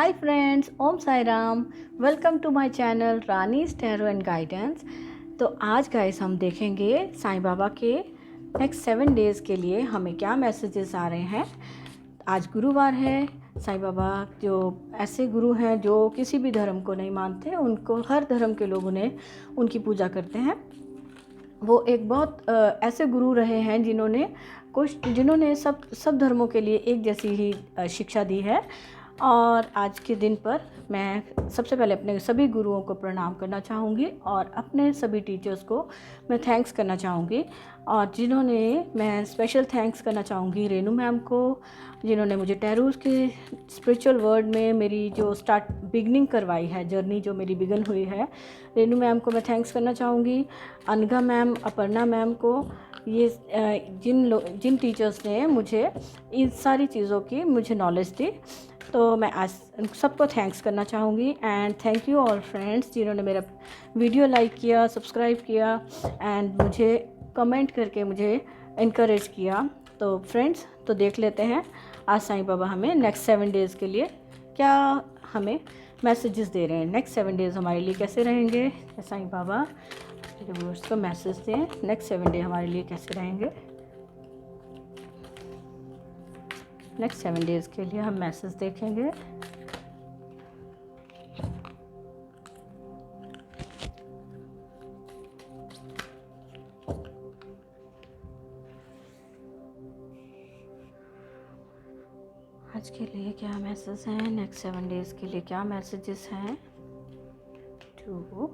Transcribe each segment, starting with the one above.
Hi friends, Om Sai Ram. Welcome to my channel Rani's tarot and guidance. तो आज guys हम देखेंगे साईं बाबा के नेक्स्ट 7 डेज़ के लिए हमें क्या मैसेजेस आ रहे हैं। आज गुरुवार है। साईं बाबा जो ऐसे गुरु हैं जो किसी भी धर्म को नहीं मानते, उनको हर धर्म के लोग उन्हें उनकी पूजा करते हैं। वो एक बहुत ऐसे गुरु रहे हैं जिन्होंने सब धर्मों के लिए एक जैसी ही शिक्षा दी है। और आज के दिन पर मैं सबसे पहले अपने सभी गुरुओं को प्रणाम करना चाहूँगी और अपने सभी टीचर्स को मैं थैंक्स करना चाहूँगी। और मैं स्पेशल थैंक्स करना चाहूँगी रेनू मैम को, जिन्होंने मुझे टैरोस के स्पिरिचुअल वर्ल्ड में मेरी जो बिगनिंग करवाई है, जर्नी जो मेरी बिगन हुई है, रेनू मैम को मैं थैंक्स करना चाहूँगी। अनघा मैम, अपर्णा मैम को, ये जिन टीचर्स ने मुझे इन सारी चीज़ों की मुझे नॉलेज दी, तो मैं आज सबको थैंक्स करना चाहूँगी। And thank you all friends जिन्होंने मेरा वीडियो लाइक किया, सब्सक्राइब किया एंड मुझे कमेंट करके मुझे इनकरेज किया। तो फ्रेंड्स, तो देख लेते हैं आज साईं बाबा हमें नेक्स्ट 7 डेज़ के लिए क्या हमें मैसेजेस दे रहे हैं। नेक्स्ट 7 डेज़ हमारे लिए कैसे रहेंगे, साईं बाबा व्यूअर्स को मैसेज दें नेक्स्ट 7 डे हमारे लिए कैसे रहेंगे। नेक्स्ट 7 डेज़ के लिए हम मैसेज देखेंगे। आज के लिए क्या मैसेज हैं, नेक्स्ट 7 डेज़ के लिए क्या मैसेजेस हैं। 2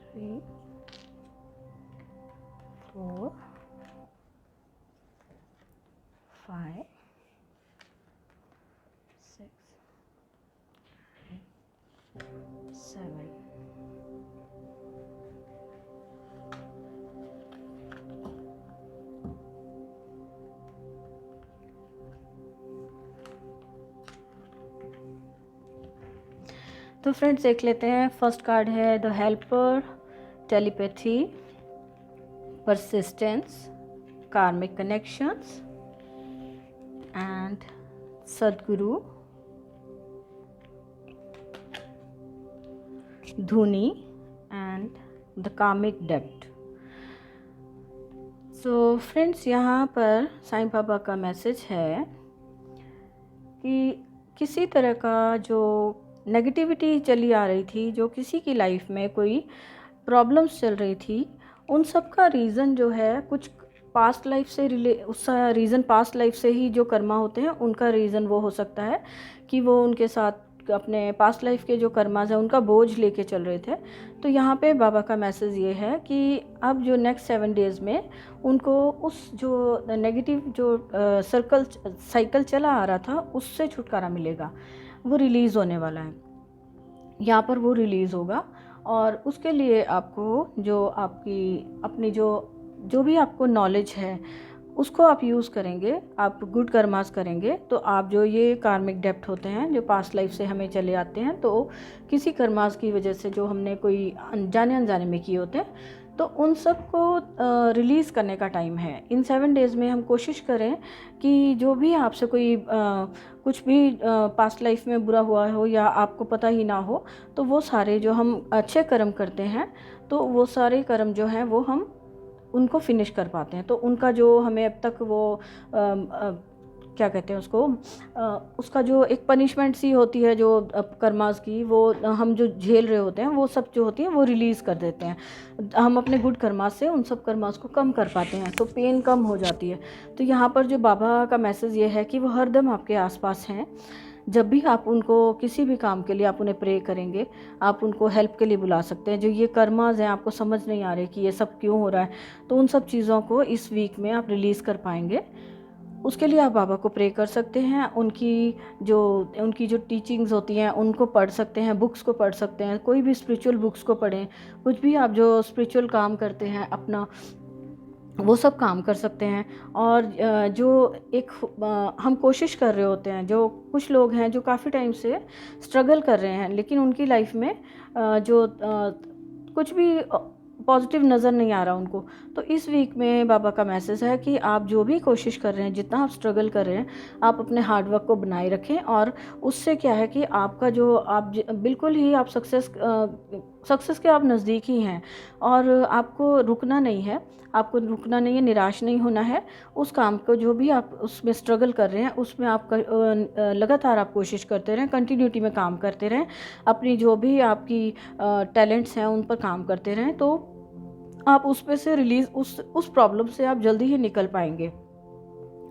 3 4 5 6 7। तो फ्रेंड्स देख लेते हैं। फर्स्ट कार्ड है द हेल्पर, टेलीपैथी, परसिस्टेंस, कार्मिक कनेक्शंस एंड सदगुरु, धुनी एंड द कार्मिक डेप्ट। सो फ्रेंड्स, यहाँ पर साईं बाबा का मैसेज है कि किसी तरह का जो नेगेटिविटी चली आ रही थी, जो किसी की लाइफ में कोई प्रॉब्लम्स चल रही थी, उन सब का रीज़न जो है कुछ पास्ट लाइफ से उसका रीज़न पास्ट लाइफ से ही जो कर्मा होते हैं उनका रीज़न वो हो सकता है कि वो उनके साथ अपने पास्ट लाइफ के जो कर्माज हैं उनका बोझ लेके चल रहे थे। तो यहाँ पे बाबा का मैसेज ये है कि अब जो नेक्स्ट 7 डेज़ में उनको उस जो नेगेटिव जो साइकिल चला आ रहा था उससे छुटकारा मिलेगा। वो रिलीज़ होने वाला है, यहाँ पर वो रिलीज़ होगा। और उसके लिए आपको जो आपकी अपनी जो भी आपको नॉलेज है उसको आप यूज़ करेंगे, आप गुड कर्मास करेंगे, तो आप जो ये कार्मिक डेप्ट होते हैं जो पास्ट लाइफ से हमें चले आते हैं, तो किसी कर्मास की वजह से जो हमने कोई अनजाने में किए होते हैं, तो उन सब को रिलीज़ करने का टाइम है। इन 7 डेज़ में हम कोशिश करें कि जो भी आपसे कोई कुछ भी पास्ट लाइफ में बुरा हुआ हो या आपको पता ही ना हो, तो वो सारे जो हम अच्छे कर्म करते हैं, तो वो सारे कर्म जो हैं वो हम उनको फिनिश कर पाते हैं। तो उनका जो हमें अब तक वो क्या कहते हैं उसको, उसका जो एक पनिशमेंट सी होती है जो कर्मास की, वो हम जो झेल रहे होते हैं वो सब जो होती है वो रिलीज़ कर देते हैं। हम अपने गुड कर्मास से उन सब कर्मास को कम कर पाते हैं, तो पेन कम हो जाती है। तो यहाँ पर जो बाबा का मैसेज ये है कि वो हरदम आपके आसपास हैं। जब भी आप उनको किसी भी काम के लिए आप उन्हें प्रे करेंगे, आप उनको हेल्प के लिए बुला सकते हैं। जो ये कर्माज हैं आपको समझ नहीं आ रहे कि ये सब क्यों हो रहा है, तो उन सब चीज़ों को इस वीक में आप रिलीज़ कर पाएंगे। उसके लिए आप बाबा को प्रे कर सकते हैं। उनकी जो टीचिंग्स होती हैं उनको पढ़ सकते हैं, बुक्स को पढ़ सकते हैं, कोई भी स्पिरिचुअल बुक्स को पढ़ें। कुछ भी आप जो स्पिरिचुअल काम करते हैं अपना, वो सब काम कर सकते हैं। और हम कोशिश कर रहे होते हैं, जो कुछ लोग हैं जो काफ़ी टाइम से स्ट्रगल कर रहे हैं, लेकिन उनकी लाइफ में कुछ भी पॉजिटिव नज़र नहीं आ रहा उनको। तो इस वीक में बाबा का मैसेज है कि आप जो भी कोशिश कर रहे हैं, जितना आप स्ट्रगल कर रहे हैं, आप अपने हार्डवर्क को बनाए रखें, और उससे क्या है कि आपका जो आप बिल्कुल ही आप सक्सेस के आप नज़दीक ही हैं, और आपको रुकना नहीं है, आपको रुकना नहीं है, निराश नहीं होना है। उस काम को जो भी आप उसमें स्ट्रगल कर रहे हैं उसमें आप लगातार आप कोशिश करते रहें, कंटिन्यूटी में काम करते रहें, अपनी जो भी आपकी टैलेंट्स हैं उन पर काम करते रहें, तो आप उसमें से रिलीज़ उस प्रॉब्लम से आप जल्दी ही निकल पाएंगे।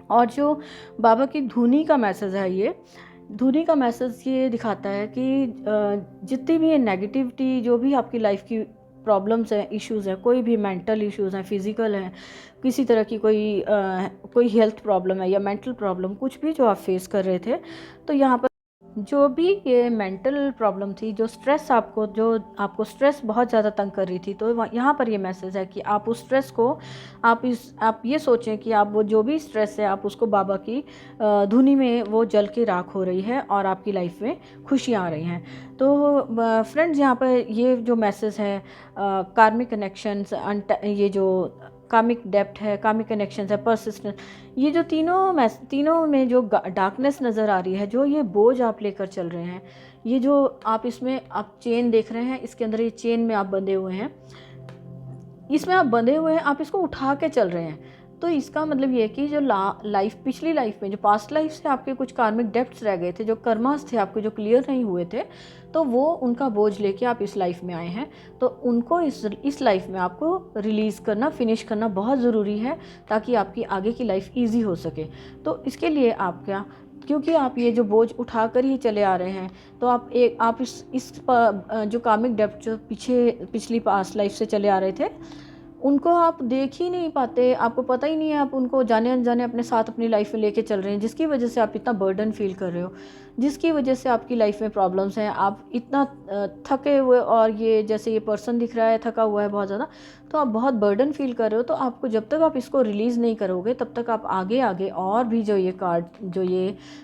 और जो बाबा की धुनी का मैसेज है, ये धुनी का मैसेज ये दिखाता है कि जितनी भी नेगेटिविटी, जो भी आपकी लाइफ की प्रॉब्लम्स हैं, इश्यूज़ हैं, कोई भी मेंटल इश्यूज़ हैं, फिज़िकल हैं, किसी तरह की कोई हेल्थ प्रॉब्लम है या मेंटल प्रॉब्लम, कुछ भी जो आप फेस कर रहे थे, तो यहाँ पर जो भी ये मेंटल प्रॉब्लम थी, जो आपको स्ट्रेस बहुत ज़्यादा तंग कर रही थी, तो यहाँ पर ये मैसेज है कि आप उस स्ट्रेस को आप ये सोचें कि आप वो जो भी स्ट्रेस है, आप उसको बाबा की धुनी में वो जल के राख हो रही है और आपकी लाइफ में खुशियाँ आ रही हैं। तो फ्रेंड्स, यहाँ पर ये जो मैसेज है, कार्मिक कनेक्शंस, ये जो कामिक डेप्थ है, कामिक कनेक्शंस है, परसिस्टेंस, ये जो तीनों में जो डार्कनेस नज़र आ रही है, जो ये बोझ आप लेकर चल रहे हैं, ये जो आप इसमें आप चेन देख रहे हैं, इसके अंदर ये चेन में आप बंधे हुए हैं, इसमें आप बंधे हुए हैं, आप इसको उठा के चल रहे हैं। तो इसका मतलब ये है कि जो पिछली लाइफ में, जो पास्ट लाइफ से आपके कुछ कार्मिक डेप्थ्स रह गए थे, जो कर्मास थे आपके जो क्लियर नहीं हुए थे, तो वो उनका बोझ लेके आप इस लाइफ में आए हैं। तो उनको इस लाइफ में आपको रिलीज़ करना, फिनिश करना बहुत ज़रूरी है, ताकि आपकी आगे की लाइफ ईजी हो सके। तो इसके लिए आप क्योंकि आप ये जो बोझ उठा कर ही चले आ रहे हैं, तो आप जो कार्मिक डेप्थ जो पिछली पास्ट लाइफ से चले आ रहे थे, उनको आप देख ही नहीं पाते, आपको पता ही नहीं है, आप उनको जाने अनजाने अपने साथ अपनी लाइफ में लेके चल रहे हैं, जिसकी वजह से आप इतना बर्डन फील कर रहे हो, जिसकी वजह से आपकी लाइफ में प्रॉब्लम्स हैं, आप इतना थके हुए, और ये जैसे ये पर्सन दिख रहा है थका हुआ है बहुत ज़्यादा, तो आप बहुत बर्डन फील कर रहे हो। तो आपको जब तक आप इसको रिलीज़ नहीं करोगे, तब तक आप आगे और भी जो ये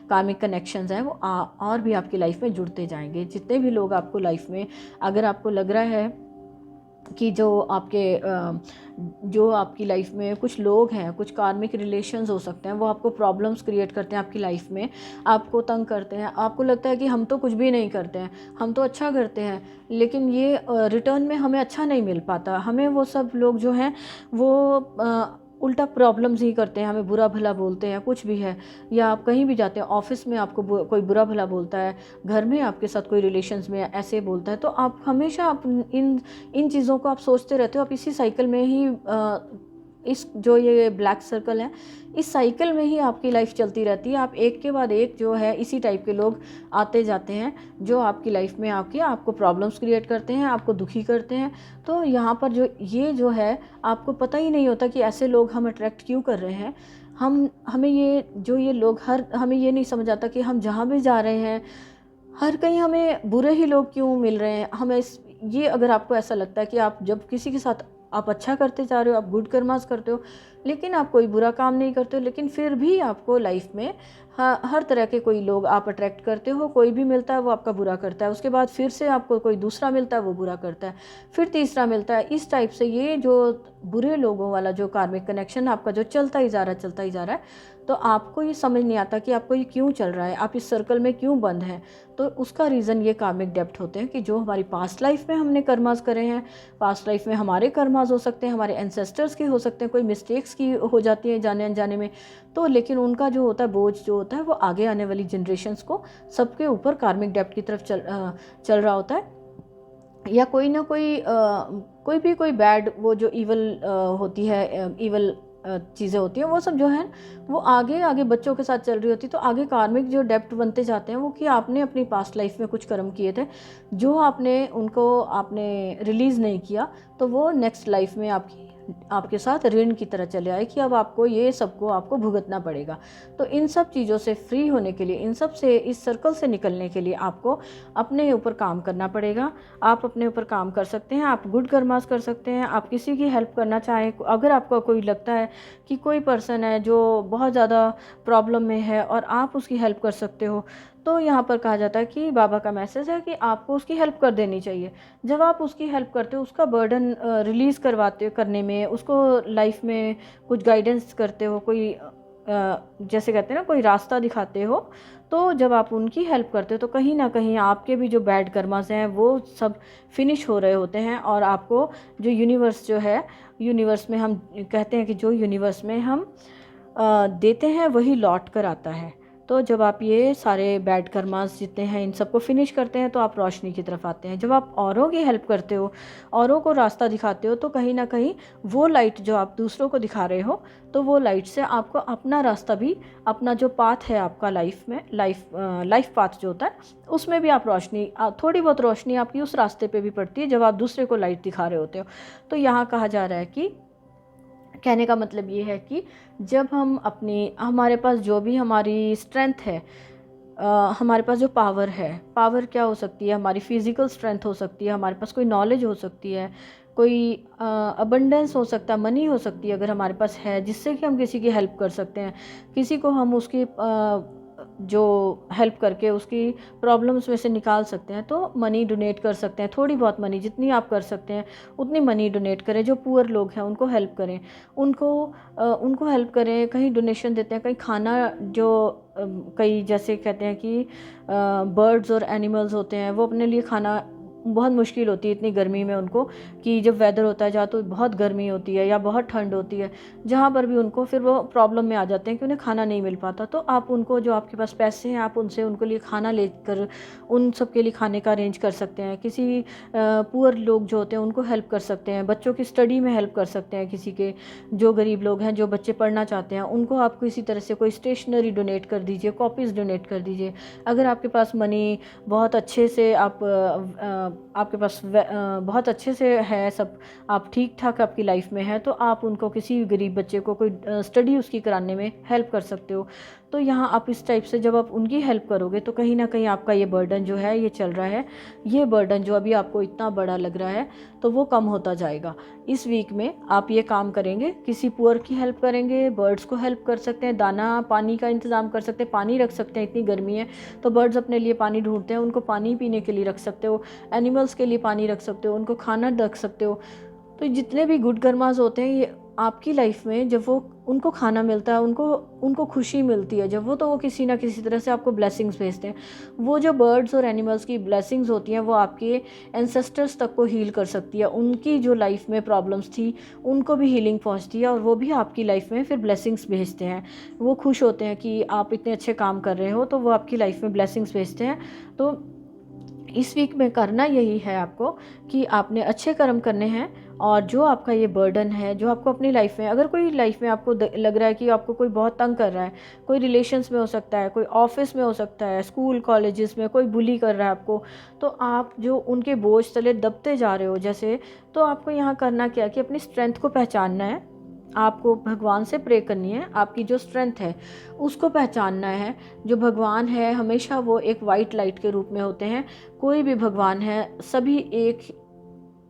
कार्मिक कनेक्शंस हैं, वो और भी आपकी लाइफ में जुड़ते जाएंगे। जितने भी लोग आपको लाइफ में, अगर आपको लग रहा है कि जो आपकी लाइफ में कुछ लोग हैं, कुछ कार्मिक रिलेशंस हो सकते हैं, वो आपको प्रॉब्लम्स क्रिएट करते हैं आपकी लाइफ में, आपको तंग करते हैं, आपको लगता है कि हम तो कुछ भी नहीं करते हैं, हम तो अच्छा करते हैं, लेकिन ये रिटर्न में हमें अच्छा नहीं मिल पाता, हमें वो सब लोग जो हैं वो उल्टा प्रॉब्लम्स ही करते हैं, हमें बुरा भला बोलते हैं, कुछ भी है, या आप कहीं भी जाते हैं, ऑफिस में आपको कोई बुरा भला बोलता है, घर में आपके साथ कोई रिलेशंस में ऐसे बोलता है, तो आप हमेशा इन चीज़ों को आप सोचते रहते हो, आप इसी साइकिल में ही इस जो ये ब्लैक सर्कल है, इस साइकिल में ही आपकी लाइफ चलती रहती है। आप एक के बाद एक जो है इसी टाइप के लोग आते जाते हैं, जो आपकी लाइफ में आपको प्रॉब्लम्स क्रिएट करते हैं, आपको दुखी करते हैं। तो यहाँ पर जो है, आपको पता ही नहीं होता कि ऐसे लोग हम अट्रैक्ट क्यों कर रहे हैं। हमें ये लोग हमें ये नहीं समझ आता कि हम जहाँ भी जा रहे हैं, हर कहीं हमें बुरे ही लोग क्यों मिल रहे हैं। ये अगर आपको ऐसा लगता है कि आप जब किसी के साथ आप अच्छा करते जा रहे हो, आप गुड कर्मास करते हो, लेकिन आप कोई बुरा काम नहीं करते हो, लेकिन फिर भी आपको लाइफ में हर तरह के कोई लोग आप अट्रैक्ट करते हो, कोई भी मिलता है वो आपका बुरा करता है, उसके बाद फिर से आपको कोई दूसरा मिलता है वो बुरा करता है, फिर तीसरा मिलता है। इस टाइप से ये जो बुरे लोगों वाला जो कार्मिक कनेक्शन आपका जो चलता ही जा रहा है, तो आपको ये समझ नहीं आता कि आपको ये क्यों चल रहा है, आप इस सर्कल में क्यों बंद हैं। तो उसका रीज़न ये कार्मिक डेप्थ होते हैं कि जो हमारी पास्ट लाइफ में हमने कर्मास करे हैं, पास्ट लाइफ में हमारे कर्मास हो सकते हैं, हमारे एंसेस्टर्स के हो सकते हैं, कोई मिस्टेक्स की हो जाती है जाने अनजाने में, तो लेकिन उनका जो होता है बोझ जो होता है वो आगे आने वाली जनरेशन्स को सबके ऊपर कार्मिक डेप्थ की तरफ चल रहा होता है। या कोई ना कोई बैड, वो जो ईवल होती है, ईवल चीज़ें होती हैं, वो सब जो है वो आगे बच्चों के साथ चल रही होती है। तो आगे कार्मिक जो डेप्थ बनते जाते हैं वो कि आपने अपनी पास्ट लाइफ में कुछ कर्म किए थे, जो आपने रिलीज़ नहीं किया, तो वो नेक्स्ट लाइफ में आपके साथ ऋण की तरह चले आए कि अब आपको ये सबको आपको भुगतना पड़ेगा। तो इन सब चीज़ों से फ्री होने के लिए, इस सर्कल से निकलने के लिए आपको अपने ऊपर काम करना पड़ेगा। आप अपने ऊपर काम कर सकते हैं, आप गुड कर्मास कर सकते हैं, आप किसी की हेल्प करना चाहें, अगर आपको कोई लगता है कि कोई पर्सन है जो बहुत ज़्यादा प्रॉब्लम में है और आप उसकी हेल्प कर सकते हो, तो यहाँ पर कहा जाता है कि बाबा का मैसेज है कि आपको उसकी हेल्प कर देनी चाहिए। जब आप उसकी हेल्प करते हो, उसका बर्डन रिलीज़ करवाते हो करने में, उसको लाइफ में कुछ गाइडेंस करते हो, कोई जैसे कहते हैं ना, कोई रास्ता दिखाते हो, तो जब आप उनकी हेल्प करते हो तो कहीं ना कहीं आपके भी जो बैड कर्मास हैं वो सब फिनिश हो रहे होते हैं। और आपको जो यूनिवर्स जो है, यूनिवर्स में हम कहते हैं कि जो यूनिवर्स में हम देते हैं वही लौट कर आता है। तो जब आप ये सारे बैड कर्मास जितने हैं इन सबको फिनिश करते हैं तो आप रोशनी की तरफ आते हैं। जब आप औरों की हेल्प करते हो, औरों को रास्ता दिखाते हो, तो कहीं ना कहीं वो लाइट जो आप दूसरों को दिखा रहे हो, तो वो लाइट से आपको अपना रास्ता भी, अपना जो पाथ है आपका लाइफ में, लाइफ पाथ जो होता है, उसमें भी आप रोशनी, थोड़ी बहुत रोशनी आपकी उस रास्ते पे भी पड़ती है जब आप दूसरे को लाइट दिखा रहे होते हो। तो यहाँ कहा जा रहा है कि कहने का मतलब ये है कि जब हम हमारे पास जो भी हमारी स्ट्रेंथ है, हमारे पास जो पावर है, पावर क्या हो सकती है, हमारी फिज़िकल स्ट्रेंथ हो सकती है, हमारे पास कोई नॉलेज हो सकती है, कोई अबंडेंस हो सकता है, मनी हो सकती है अगर हमारे पास है, जिससे कि हम किसी की हेल्प कर सकते हैं, किसी को हम उसकी जो हेल्प करके उसकी प्रॉब्लम्स में से निकाल सकते हैं। तो मनी डोनेट कर सकते हैं, थोड़ी बहुत मनी, जितनी आप कर सकते हैं उतनी मनी डोनेट करें। जो पुअर लोग हैं उनको हेल्प करें, उनको हेल्प करें, कहीं डोनेशन देते हैं, कहीं खाना, जो कई जैसे कहते हैं कि बर्ड्स और एनिमल्स होते हैं, वो अपने लिए खाना, बहुत मुश्किल होती है इतनी गर्मी में उनको, कि जब वेदर होता है जहाँ तो बहुत गर्मी होती है या बहुत ठंड होती है, जहाँ पर भी उनको फिर वो प्रॉब्लम में आ जाते हैं कि उन्हें खाना नहीं मिल पाता। तो आप उनको, जो आपके पास पैसे हैं, आप उनसे उनके लिए खाना लेकर उन सब के लिए खाने का अरेंज कर सकते हैं। किसी पुअर लोग जो होते हैं उनको हेल्प कर सकते हैं, बच्चों की स्टडी में हेल्प कर सकते हैं, किसी के जो गरीब लोग हैं, जो बच्चे पढ़ना चाहते हैं, उनको आप किसी तरह से कोई स्टेशनरी डोनेट कर दीजिए, कॉपीज़ डोनेट कर दीजिए। अगर आपके पास मनी बहुत अच्छे से आपके पास बहुत अच्छे से है, सब आप ठीक ठाक आपकी लाइफ में है, तो आप उनको, किसी गरीब बच्चे को कोई स्टडी उसकी कराने में हेल्प कर सकते हो। तो यहाँ आप इस टाइप से जब आप उनकी हेल्प करोगे तो कहीं ना कहीं आपका ये बर्डन जो है, ये चल रहा है, ये बर्डन जो अभी आपको इतना बड़ा लग रहा है, तो वो कम होता जाएगा। इस वीक में आप ये काम करेंगे, किसी पुअर की हेल्प करेंगे, बर्ड्स को हेल्प कर सकते हैं, दाना पानी का इंतज़ाम कर सकते हैं, पानी रख सकते हैं, इतनी गर्मी है तो बर्ड्स अपने लिए पानी ढूंढते हैं, उनको पानी पीने के लिए रख सकते हो, एनिमल्स के लिए पानी रख सकते हो, उनको खाना रख सकते हो। तो जितने भी गुड कर्मास होते हैं, ये आपकी लाइफ में जब वो उनको खाना मिलता है, उनको खुशी मिलती है जब वो, तो वो किसी ना किसी तरह से आपको ब्लेसिंग्स भेजते हैं। वो जो बर्ड्स और एनिमल्स की ब्लेसिंग्स होती हैं वो आपके एंसेस्टर्स तक को हील कर सकती है, उनकी जो लाइफ में प्रॉब्लम्स थी उनको भी हीलिंग पहुंचती है, और वो भी आपकी लाइफ में फिर ब्लेसिंग्स भेजते हैं। वो खुश होते हैं कि आप इतने अच्छे काम कर रहे हो, तो वो आपकी लाइफ में ब्लेसिंग्स भेजते हैं। तो इस वीक में करना यही है आपको कि आपने अच्छे कर्म करने हैं, और जो आपका ये बर्डन है, जो आपको अपनी लाइफ में, अगर कोई लाइफ में आपको लग रहा है कि आपको कोई बहुत तंग कर रहा है, कोई रिलेशंस में हो सकता है, कोई ऑफिस में हो सकता है, स्कूल कॉलेजेस में कोई बुली कर रहा है आपको, तो आप जो उनके बोझ तले दबते जा रहे हो जैसे, तो आपको यहाँ करना क्या कि अपनी स्ट्रेंथ को पहचानना है, आपको भगवान से प्रे करनी है, आपकी जो स्ट्रेंथ है उसको पहचानना है। जो भगवान है हमेशा वो एक वाइट लाइट के रूप में होते हैं, कोई भी भगवान है, सभी एक,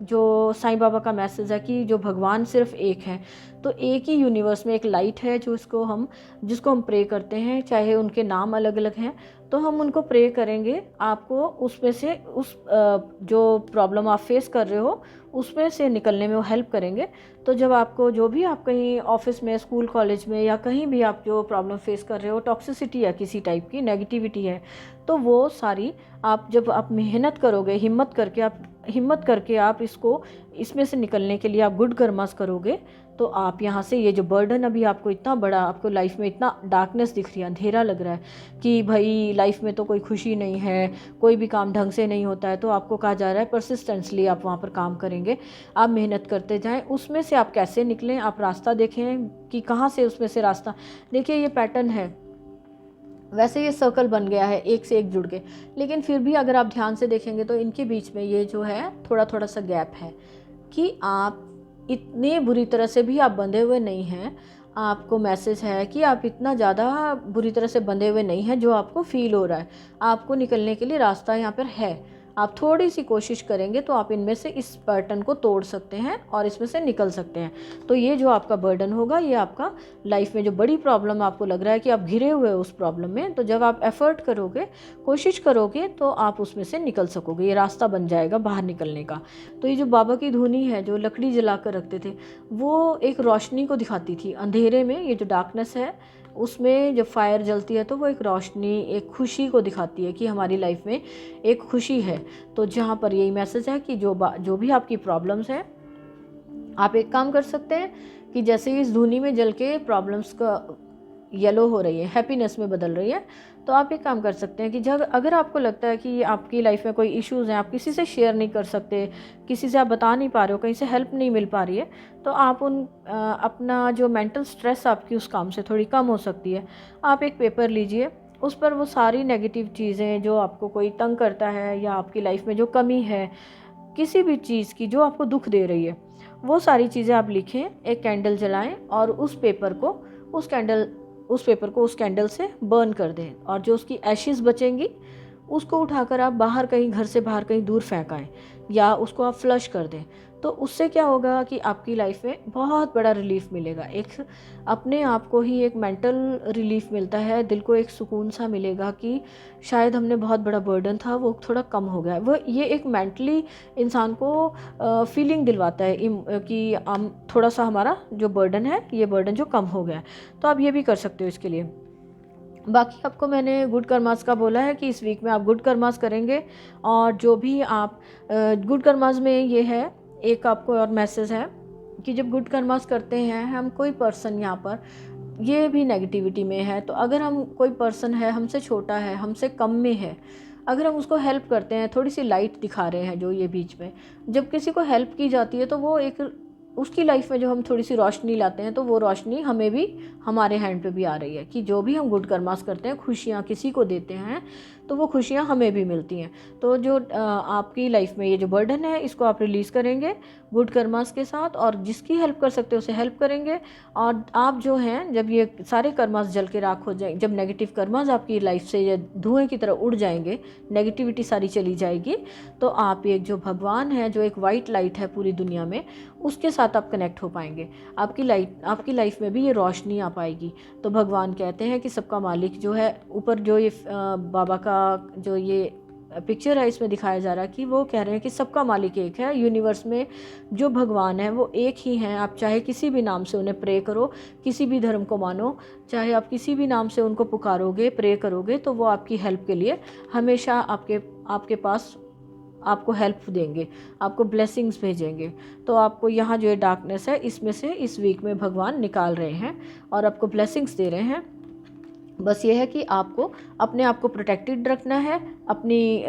जो साईं बाबा का मैसेज है कि जो भगवान सिर्फ एक है, तो एक ही यूनिवर्स में एक लाइट है जिसको हम प्रे करते हैं, चाहे उनके नाम अलग अलग हैं, तो हम उनको प्रे करेंगे। आपको उसमें से जो प्रॉब्लम आप फेस कर रहे हो उसमें से निकलने में वो हेल्प करेंगे। तो जब आपको, जो भी आप कहीं ऑफिस में, स्कूल कॉलेज में, या कहीं भी आप जो प्रॉब्लम फेस कर रहे हो, टॉक्सिसिटी है, किसी टाइप की नेगेटिविटी है, तो वो सारी जब आप मेहनत करोगे, हिम्मत करके आप इसमें से निकलने के लिए आप गुड कर्मास करोगे, तो आप यहाँ से ये जो बर्डन अभी आपको इतना बड़ा, आपको लाइफ में इतना डार्कनेस दिख रही है, अंधेरा लग रहा है कि भाई लाइफ में तो कोई खुशी नहीं है, कोई भी काम ढंग से नहीं होता है, तो आपको कहा जा रहा है परसिस्टेंसली आप वहाँ पर काम करेंगे, आप मेहनत करते जाएं, उसमें से आप कैसे निकलें, आप रास्ता देखें कि कहाँ से उसमें से रास्ता। देखिए ये पैटर्न है, वैसे ये सर्कल बन गया है एक से एक जुड़ के, लेकिन फिर भी अगर आप ध्यान से देखेंगे तो इनके बीच में ये जो है थोड़ा थोड़ा सा गैप है, कि आप इतने बुरी तरह से भी आप बंधे हुए नहीं हैं। आपको मैसेज है कि आप इतना ज़्यादा बुरी तरह से बंधे हुए नहीं हैं जो आपको फील हो रहा है, आपको निकलने के लिए रास्ता यहाँ पर है। आप थोड़ी सी कोशिश करेंगे तो आप इनमें से इस पैटर्न को तोड़ सकते हैं और इसमें से निकल सकते हैं। तो ये जो आपका बर्डन होगा, ये आपका लाइफ में जो बड़ी प्रॉब्लम आपको लग रहा है कि आप घिरे हुए हो उस प्रॉब्लम में, तो जब आप एफर्ट करोगे, कोशिश करोगे, तो आप उसमें से निकल सकोगे, ये रास्ता बन जाएगा बाहर निकलने का। तो ये जो बाबा की धुनी है, जो लकड़ी जला कर रखते थे, वो एक रोशनी को दिखाती थी अंधेरे में। ये जो डार्कनेस है, उसमें जब फायर जलती है तो वो एक रोशनी, एक खुशी को दिखाती है कि हमारी लाइफ में एक खुशी है। तो जहाँ पर यही मैसेज है कि जो भी आपकी प्रॉब्लम्स हैं, आप एक काम कर सकते हैं कि जैसे ही इस धुनी में जल के प्रॉब्लम्स का येलो हो रही है, हैप्पीनेस में बदल रही है, तो आप एक काम कर सकते हैं कि जब अगर आपको लगता है कि आपकी लाइफ में कोई इश्यूज़ हैं, आप किसी से शेयर नहीं कर सकते, किसी से आप बता नहीं पा रहे हो, कहीं से हेल्प नहीं मिल पा रही है, तो आप अपना जो मेंटल स्ट्रेस आपकी उस काम से थोड़ी कम हो सकती है। आप एक पेपर लीजिए, उस पर वो सारी नेगेटिव चीज़ें जो आपको कोई तंग करता है या आपकी लाइफ में जो कमी है किसी भी चीज़ की जो आपको दुख दे रही है, वो सारी चीज़ें आप लिखें, एक कैंडल जलाएं और उस पेपर को उस कैंडल से बर्न कर दें, और जो उसकी एशेज़ बचेंगी उसको उठाकर आप बाहर कहीं, घर से बाहर कहीं दूर फेंक आएँ या उसको आप फ्लश कर दें। तो उससे क्या होगा कि आपकी लाइफ में बहुत बड़ा रिलीफ मिलेगा। एक अपने आप को ही एक मेंटल रिलीफ मिलता है, दिल को एक सुकून सा मिलेगा कि शायद हमने बहुत बड़ा बर्डन था वो थोड़ा कम हो गया। वो ये एक मेंटली इंसान को फीलिंग दिलवाता है कि हम थोड़ा सा, हमारा जो बर्डन है, ये बर्डन जो कम हो गया है। तो आप ये भी कर सकते हो इसके लिए। बाकी आपको मैंने गुड कर्मास का बोला है कि इस वीक में आप गुड कर्मास करेंगे, और जो भी आप गुड कर्मास में ये है, एक आपको और मैसेज है कि जब गुड कर्मास करते हैं हम, कोई पर्सन यहाँ पर ये भी नेगेटिविटी में है, तो अगर हम, कोई पर्सन है हमसे छोटा है, हमसे कम में है, अगर हम उसको हेल्प करते हैं, थोड़ी सी लाइट दिखा रहे हैं जो ये बीच में, जब किसी को हेल्प की जाती है तो वो एक, उसकी लाइफ में जो हम थोड़ी सी रोशनी लाते हैं, तो वो रोशनी हमें भी, हमारे हैंड पे भी आ रही है कि जो भी हम गुड कर्मास करते हैं, खुशियाँ किसी को देते हैं, तो वो खुशियाँ हमें भी मिलती हैं। तो जो आपकी लाइफ में ये जो बर्डन है, इसको आप रिलीज़ करेंगे गुड कर्मास के साथ, और जिसकी हेल्प कर सकते हो उसे हेल्प करेंगे। और आप जो हैं, जब ये सारे कर्मास जल के राख हो जाए, जब नेगेटिव कर्मास आपकी लाइफ से ये धुएँ की तरह उड़ जाएंगे, नेगेटिविटी सारी चली जाएगी, तो आप एक जो भगवान है, जो एक वाइट लाइट है पूरी दुनिया में, उसके साथ आप कनेक्ट हो पाएंगे। आपकी लाइफ में भी ये रोशनी आ पाएगी। तो भगवान कहते हैं कि सबका मालिक जो है, ऊपर जो ये बाबा का जो ये पिक्चर है, इसमें दिखाया जा रहा है कि वो कह रहे हैं कि सबका मालिक एक है। यूनिवर्स में जो भगवान है वो एक ही हैं। आप चाहे किसी भी नाम से उन्हें प्रे करो, किसी भी धर्म को मानो, चाहे आप किसी भी नाम से उनको पुकारोगे, प्रे करोगे, तो वो आपकी हेल्प के लिए हमेशा आपके पास आपको हेल्प देंगे, आपको ब्लेसिंग्स भेजेंगे। तो आपको यहाँ जो ये डार्कनेस है, इसमें से इस वीक में भगवान निकाल रहे हैं और आपको ब्लेसिंग्स दे रहे हैं। बस ये है कि आपको अपने आप को प्रोटेक्टेड रखना है, अपनी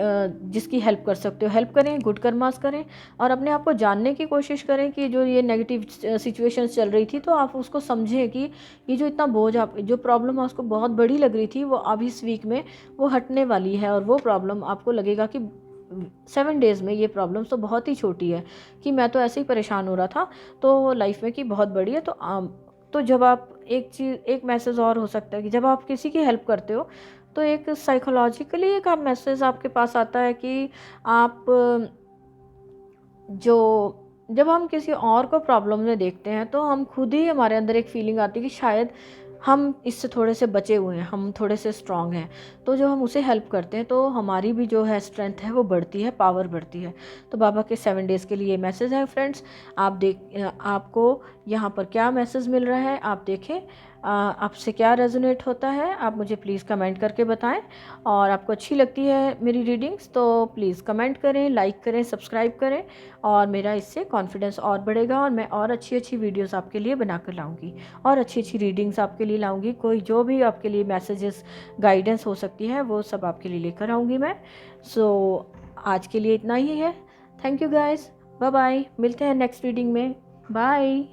जिसकी हेल्प कर सकते हो हेल्प करें, गुड कर्मास करें, और अपने आप को जानने की कोशिश करें कि जो ये नेगेटिव सिचुएशंस चल रही थी, तो आप उसको समझें कि ये जो इतना बोझ, आप जो प्रॉब्लम उसको बहुत बड़ी लग रही थी, वो अब इस वीक में वो हटने वाली है। और वो प्रॉब्लम आपको लगेगा कि 7 डेज़ में ये प्रॉब्लम तो बहुत ही छोटी है, कि मैं तो ऐसे ही परेशान हो रहा था, तो लाइफ में कि बहुत बड़ी है। तो जब आप एक मैसेज और हो सकता है कि जब आप किसी की हेल्प करते हो, तो एक साइकोलॉजिकली एक आप मैसेज आपके पास आता है कि आप जब हम किसी और को प्रॉब्लम में देखते हैं, तो हम खुद ही, हमारे अंदर एक फीलिंग आती है कि शायद हम इससे थोड़े से बचे हुए हैं, हम थोड़े से स्ट्रांग हैं। तो जब हम उसे हेल्प करते हैं, तो हमारी भी जो है स्ट्रेंथ है वो बढ़ती है, पावर बढ़ती है। तो बाबा के 7 डेज़ के लिए ये मैसेज है फ्रेंड्स। आपको यहाँ पर क्या मैसेज मिल रहा है, आप देखें, आपसे क्या रेजोनेट होता है, आप मुझे प्लीज़ कमेंट करके बताएं। और आपको अच्छी लगती है मेरी रीडिंग्स, तो प्लीज़ कमेंट करें, लाइक करें, सब्सक्राइब करें, और मेरा इससे कॉन्फिडेंस और बढ़ेगा, और मैं और अच्छी वीडियोस आपके लिए बना कर लाऊँगी, और अच्छी रीडिंग्स आपके लिए लाऊँगी। कोई जो भी आपके लिए मैसेजेस, गाइडेंस हो सकती है, वो सब आपके लिए लेकर आऊँगी मैं। सो आज के लिए इतना ही है। Thank you guys, bye bye, मिलते हैं नेक्स्ट रीडिंग में, बाय।